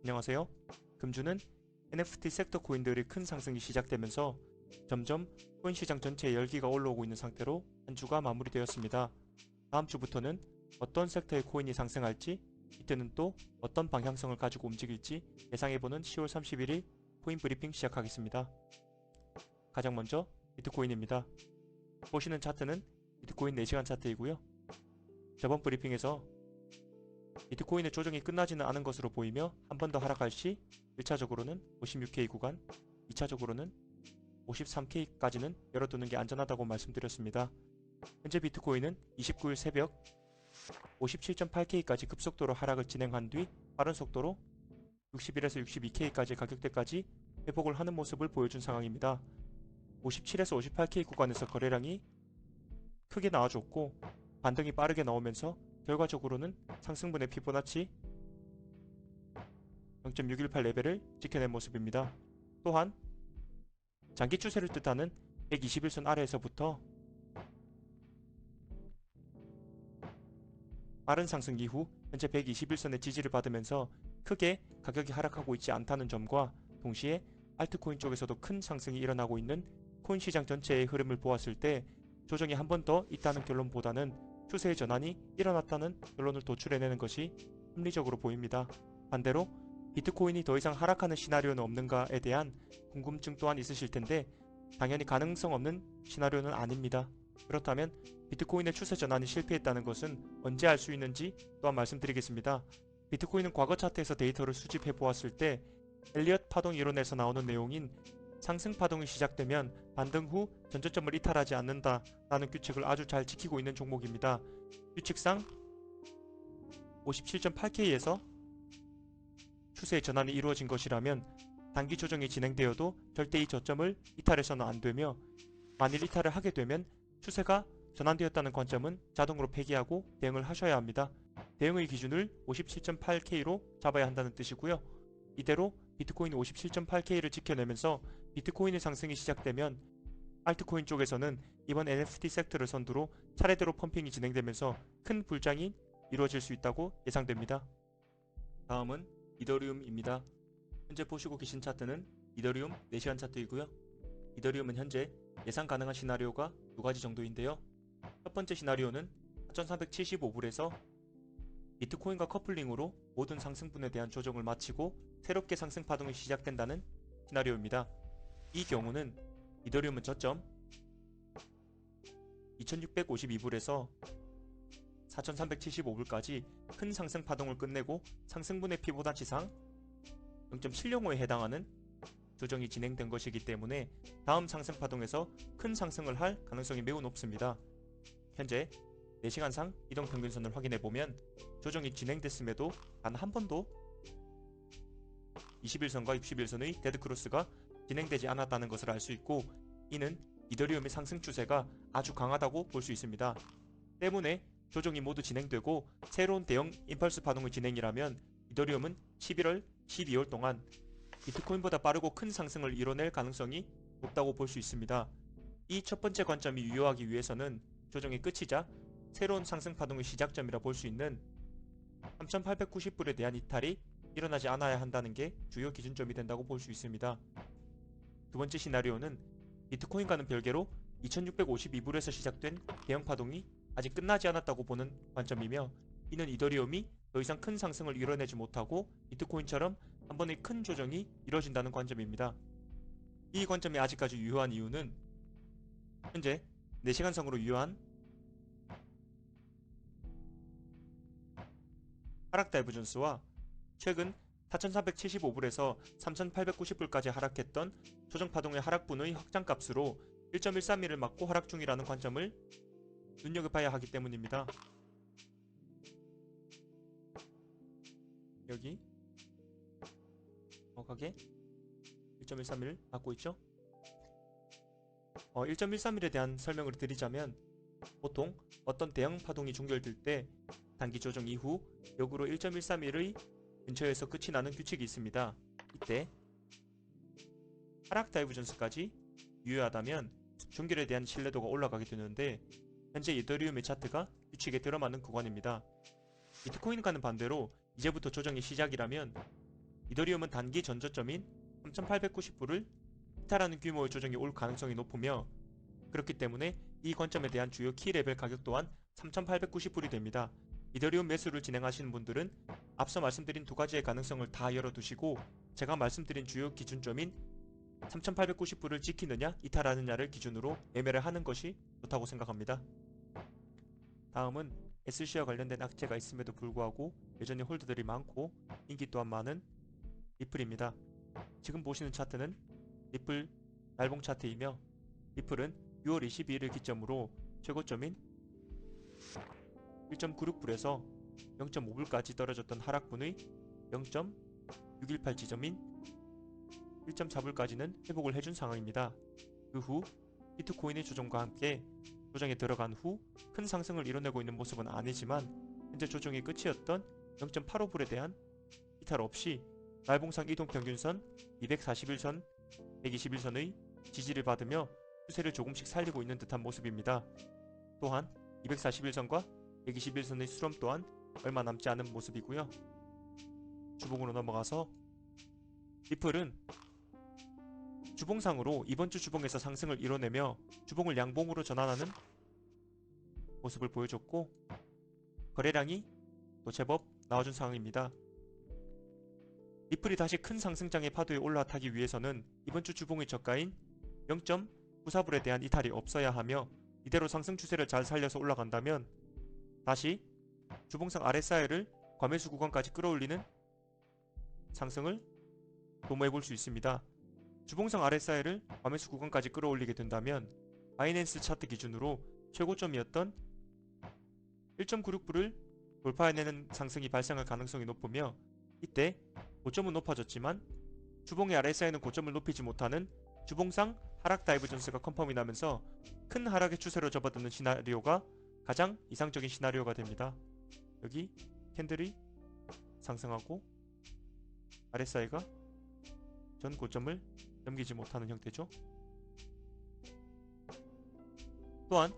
안녕하세요. 금주는 NFT 섹터 코인들의 큰 상승이 시작되면서 점점 코인 시장 전체의 열기가 올라오고 있는 상태로 한 주가 마무리되었습니다. 다음 주부터는 어떤 섹터의 코인이 상승할지, 이때는 또 어떤 방향성을 가지고 움직일지 예상해보는 10월 31일 코인 브리핑 시작하겠습니다. 가장 먼저 비트코인입니다. 보시는 차트는 비트코인 4시간 차트이고요. 저번 브리핑에서 비트코인의 조정이 끝나지는 않은 것으로 보이며 한 번 더 하락할 시 1차적으로는 56K 구간, 2차적으로는 53K까지는 열어두는 게 안전하다고 말씀드렸습니다. 현재 비트코인은 29일 새벽 57.8K까지 급속도로 하락을 진행한 뒤 빠른 속도로 61에서 62K까지 가격대까지 회복을 하는 모습을 보여준 상황입니다. 57에서 58K 구간에서 거래량이 크게 나와줬고 반등이 빠르게 나오면서 결과적으로는 상승분의 피보나치 0.618 레벨을 지켜낸 모습입니다. 또한 장기 추세를 뜻하는 121선 아래에서부터 빠른 상승 이후 현재 121선의 지지를 받으면서 크게 가격이 하락하고 있지 않다는 점과 동시에 알트코인 쪽에서도 큰 상승이 일어나고 있는 코인 시장 전체의 흐름을 보았을 때 조정이 한 번 더 있다는 결론보다는 추세의 전환이 일어났다는 결론을 도출해내는 것이 합리적으로 보입니다. 반대로 비트코인이 더 이상 하락하는 시나리오는 없는가에 대한 궁금증 또한 있으실 텐데 당연히 가능성 없는 시나리오는 아닙니다. 그렇다면 비트코인의 추세 전환이 실패했다는 것은 언제 알 수 있는지 또한 말씀드리겠습니다. 비트코인은 과거 차트에서 데이터를 수집해 보았을 때 엘리엇 파동 이론에서 나오는 내용인 상승 파동이 시작되면 반등 후 전저점을 이탈하지 않는다라는 규칙을 아주 잘 지키고 있는 종목입니다. 규칙상 57.8K에서 추세의 전환이 이루어진 것이라면 단기 조정이 진행되어도 절대 이 저점을 이탈해서는 안되며 만일 이탈을 하게 되면 추세가 전환되었다는 관점은 자동으로 폐기하고 대응을 하셔야 합니다. 대응의 기준을 57.8K로 잡아야 한다는 뜻이고요. 이대로 비트코인 57.8K를 지켜내면서 비트코인의 상승이 시작되면 알트코인 쪽에서는 이번 NFT 섹터를 선두로 차례대로 펌핑이 진행되면서 큰 불장이 이루어질 수 있다고 예상됩니다. 다음은 이더리움입니다. 현재 보시고 계신 차트는 이더리움 4시간 차트이고요. 이더리움은 현재 예상 가능한 시나리오가 두 가지 정도인데요. 첫 번째 시나리오는 4475불에서 비트코인과 커플링으로 모든 상승분에 대한 조정을 마치고 새롭게 상승 파동이 시작된다는 시나리오입니다. 이 경우는 이더리움은 저점 2652불에서 4375불까지 큰 상승 파동을 끝내고 상승분의 피보나치상 0.705에 해당하는 조정이 진행된 것이기 때문에 다음 상승 파동에서 큰 상승을 할 가능성이 매우 높습니다. 현재 4시간상 이동평균선을 확인해보면 조정이 진행됐음에도 단 한 번도 21선과 61선의 데드크로스가 진행되지 않았다는 것을 알 수 있고 이는 이더리움의 상승 추세가 아주 강하다고 볼 수 있습니다. 때문에 조정이 모두 진행되고 새로운 대형 임펄스 파동의 진행이라면 이더리움은 11월, 12월 동안 비트코인보다 빠르고 큰 상승을 이뤄낼 가능성이 높다고 볼 수 있습니다. 이 첫 번째 관점이 유효하기 위해서는 조정의 끝이자 새로운 상승 파동의 시작점이라 볼 수 있는 3890불에 대한 이탈이 일어나지 않아야 한다는 게 주요 기준점이 된다고 볼 수 있습니다. 두 번째 시나리오는 비트코인과는 별개로 2652불에서 시작된 대형 파동이 아직 끝나지 않았다고 보는 관점이며 이는 이더리움이 더 이상 큰 상승을 이뤄내지 못하고 비트코인처럼 한 번의 큰 조정이 이뤄진다는 관점입니다. 이 관점이 아직까지 유효한 이유는 현재 4시간선으로 유효한 하락 다이버전스와 최근 4375불에서 3890불까지 하락했던 조정파동의 하락분의 확장값으로 1.131을 맞고 하락 중이라는 관점을 눈여겨봐야 하기 때문입니다. 여기 정확하게 1.131을 맞고 있죠. 1.131에 대한 설명을 드리자면 보통 어떤 대형 파동이 종결될 때 단기 조정 이후 역으로 1.131의 근처에서 끝이 나는 규칙이 있습니다. 이때 하락 다이버전스까지 유효하다면 종결에 대한 신뢰도가 올라가게 되는데 현재 이더리움의 차트가 규칙에 들어맞는 구간입니다. 비트코인과는 반대로 이제부터 조정이 시작이라면 이더리움은 단기 전저점인 3890불을 이탈하는 규모의 조정이 올 가능성이 높으며, 그렇기 때문에 이 관점에 대한 주요 키레벨 가격 또한 3890불이 됩니다. 이더리움 매수를 진행하시는 분들은 앞서 말씀드린 두 가지의 가능성을 다 열어두시고, 제가 말씀드린 주요 기준점인 3890불을 지키느냐 이탈하느냐를 기준으로 매매를 하는 것이 좋다고 생각합니다. 다음은 SC와 관련된 악재가 있음에도 불구하고 여전히 홀더들이 많고 인기 또한 많은 리플입니다. 지금 보시는 차트는 리플 날봉 차트이며, 리플은 6월 22일을 기점으로 최고점인 1.96불에서 0.5불까지 떨어졌던 하락분의 0.618 지점인 1.4불까지는 회복을 해준 상황입니다. 그 후 비트코인의 조정과 함께 조정에 들어간 후 큰 상승을 이뤄내고 있는 모습은 아니지만, 현재 조정의 끝이었던 0.85불에 대한 이탈 없이 날봉상 이동평균선, 241선, 121선의 지지를 받으며 추세를 조금씩 살리고 있는 듯한 모습입니다. 또한 241선과 121선의 수렴 또한 얼마 남지 않은 모습이고요. 주봉으로 넘어가서 리플은 주봉상으로 이번 주 주봉에서 상승을 이뤄내며 주봉을 양봉으로 전환하는 모습을 보여줬고, 거래량이 또 제법 나와준 상황입니다. 리플이 다시 큰 상승장의 파도에 올라타기 위해서는 이번 주 주봉의 저가인 0.94불에 대한 이탈이 없어야 하며, 이대로 상승 추세를 잘 살려서 올라간다면 다시 주봉상 RSI를 과매수 구간까지 끌어올리는 상승을 도모해볼 수 있습니다. 주봉상 RSI를 과매수 구간까지 끌어올리게 된다면 바이낸스 차트 기준으로 최고점이었던 1.96불을 돌파해내는 상승이 발생할 가능성이 높으며, 이때 고점은 높아졌지만 주봉의 RSI는 고점을 높이지 못하는 주봉상 하락 다이버전스가 컨펌이 나면서 큰 하락의 추세로 접어드는 시나리오가 가장 이상적인 시나리오가 됩니다. 여기 캔들이 상승하고 RSI가 전 고점을 넘기지 못하는 형태죠. 또한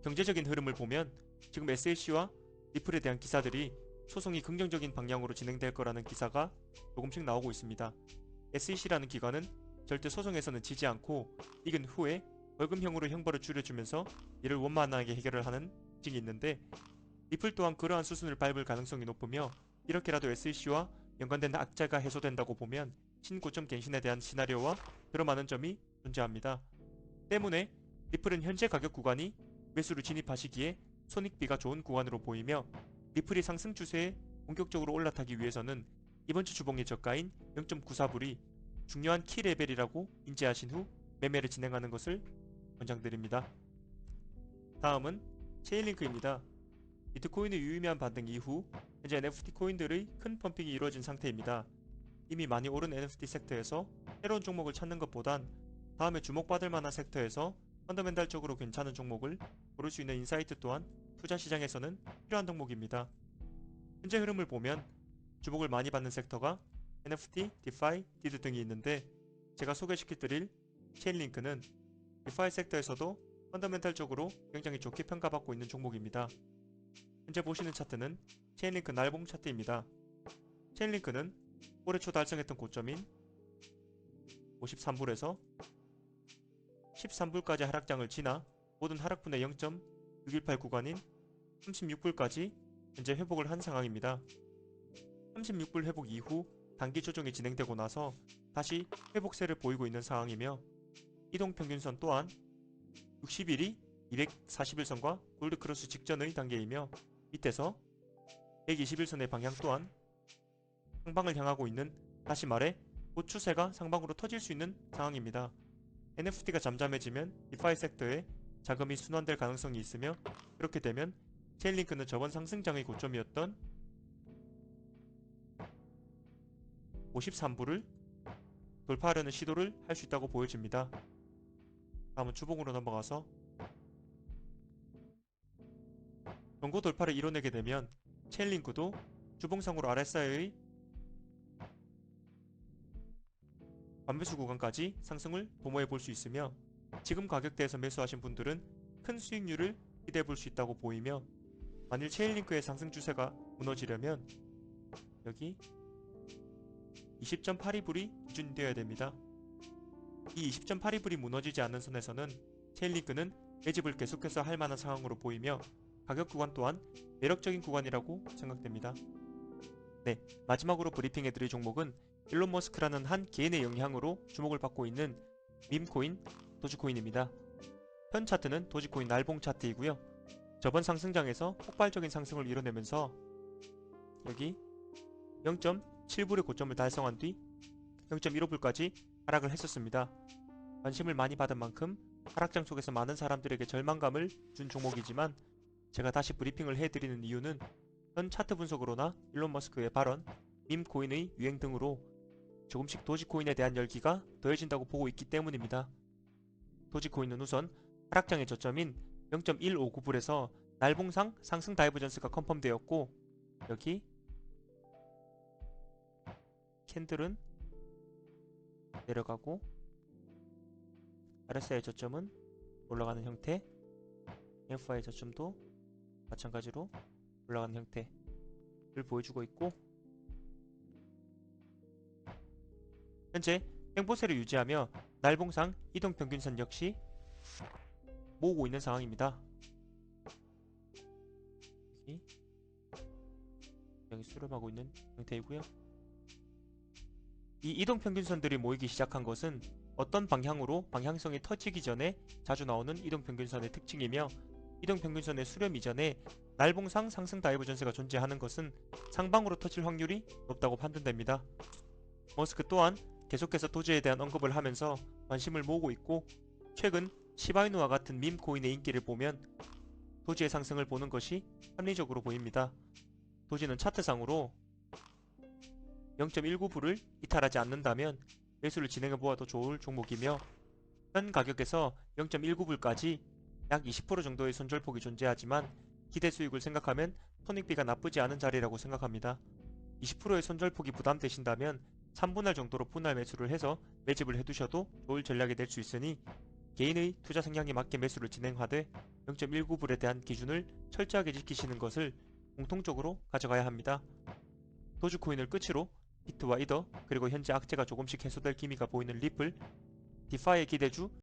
경제적인 흐름을 보면 지금 SLC와 리플에 대한 기사들이 소송이 긍정적인 방향으로 진행될 거라는 기사가 조금씩 나오고 있습니다. SEC라는 기관은 절대 소송에서는 지지 않고 이긴 후에 벌금형으로 형벌을 줄여주면서 이를 원만하게 해결을 하는 특징이 있는데, 리플 또한 그러한 수순을 밟을 가능성이 높으며, 이렇게라도 SEC와 연관된 악재가 해소된다고 보면 신고점 갱신에 대한 시나리오와 들어맞는 점이 존재합니다. 때문에 리플은 현재 가격 구간이 매수를 진입하시기에 손익비가 좋은 구간으로 보이며, 리플이 상승 추세에 본격적으로 올라타기 위해서는 이번 주 주봉의 저가인 0.94불이 중요한 키 레벨이라고 인지하신 후 매매를 진행하는 것을 권장드립니다. 다음은 체인링크입니다. 비트코인의 유의미한 반등 이후 현재 NFT 코인들의 큰 펌핑이 이루어진 상태입니다. 이미 많이 오른 NFT 섹터에서 새로운 종목을 찾는 것보단 다음에 주목받을 만한 섹터에서 펀더멘탈적으로 괜찮은 종목을 고를 수 있는 인사이트 또한 투자 시장에서는 필요한 덕목입니다. 현재 흐름을 보면 주목을 많이 받는 섹터가 NFT, DeFi, DeD 등이 있는데, 제가 소개시켜드릴 체인링크는 DeFi 섹터에서도 펀더멘탈적으로 굉장히 좋게 평가받고 있는 종목입니다. 현재 보시는 차트는 체인링크 날봉 차트입니다. 체인링크는 올해 초 달성했던 고점인 53불에서 13불까지 하락장을 지나 모든 하락분의 0.618 구간인 36불까지 현재 회복을 한 상황입니다. 36불 회복 이후 단기 조정이 진행되고 나서 다시 회복세를 보이고 있는 상황이며, 이동평균선 또한 60일이 241선과 골드크로스 직전의 단계이며, 밑에서 121선의 방향 또한 상방을 향하고 있는, 다시 말해 곧 추세가 상방으로 터질 수 있는 상황입니다. NFT가 잠잠해지면 DeFi 섹터에 자금이 순환될 가능성이 있으며, 그렇게 되면 체인링크는 저번 상승장의 고점이었던 53불을 돌파하려는 시도를 할 수 있다고 보여집니다. 다음은 주봉으로 넘어가서 경고 돌파를 이뤄내게 되면 체인링크도 주봉상으로 RSI의 반매수 구간까지 상승을 도모해 볼 수 있으며, 지금 가격대에서 매수하신 분들은 큰 수익률을 기대해 볼 수 있다고 보이며, 만일 체인링크의 상승 추세가 무너지려면 여기 20.82불이 기준이 되어야 됩니다. 이 20.82불이 무너지지 않는 선에서는 체인링크는 매집을 계속해서 할 만한 상황으로 보이며 가격 구간 또한 매력적인 구간이라고 생각됩니다. 네, 마지막으로 브리핑해드릴 종목은 일론 머스크라는 한 개인의 영향으로 주목을 받고 있는 밈코인, 도지코인입니다. 현 차트는 도지코인 날봉 차트이고요. 저번 상승장에서 폭발적인 상승을 이뤄내면서 여기 0.7불의 고점을 달성한 뒤 0.15불까지 하락을 했었습니다. 관심을 많이 받은 만큼 하락장 속에서 많은 사람들에게 절망감을 준 종목이지만 제가 다시 브리핑을 해드리는 이유는 현 차트 분석으로나 일론 머스크의 발언, 밈코인의 유행 등으로 조금씩 도지코인에 대한 열기가 더해진다고 보고 있기 때문입니다. 도지코인은 우선 하락장의 저점인 0.159불에서 날봉상 상승 다이버전스가 컨펌되었고 여기 캔들은 내려가고 RSI의 저점은 올라가는 형태, EMFI의 저점도 마찬가지로 올라가는 형태를 보여주고 있고 현재 횡보세를 유지하며 날봉상 이동평균선 역시 모으고 있는 상황입니다. 여기 수렴하고 있는 형태이고요. 이 이동평균선들이 모이기 시작한 것은 어떤 방향으로 방향성이 터지기 전에 자주 나오는 이동평균선의 특징이며 이동평균선의 수렴 이전에 날봉상 상승 다이버전스가 존재하는 것은 상방으로 터질 확률이 높다고 판단됩니다. 머스크 또한 계속해서 도지에 대한 언급을 하면서 관심을 모으고 있고 최근 시바이누와 같은 밈코인의 인기를 보면 도지의 상승을 보는 것이 합리적으로 보입니다. 도지는 차트상으로 0.19불을 이탈하지 않는다면 매수를 진행해보아도 좋을 종목이며 현 가격에서 0.19불까지 약 20% 정도의 손절폭이 존재하지만 기대 수익을 생각하면 손익비가 나쁘지 않은 자리라고 생각합니다. 20%의 손절폭이 부담되신다면 3분할 정도로 분할 매수를 해서 매집을 해두셔도 좋을 전략이 될 수 있으니 개인의 투자 성향에 맞게 매수를 진행하되 0.19불에 대한 기준을 철저하게 지키시는 것을 공통적으로 가져가야 합니다. 도지코인을 끝으로 비트와 이더 그리고 현재 악재가 조금씩 해소될 기미가 보이는 리플, 디파이의 기대주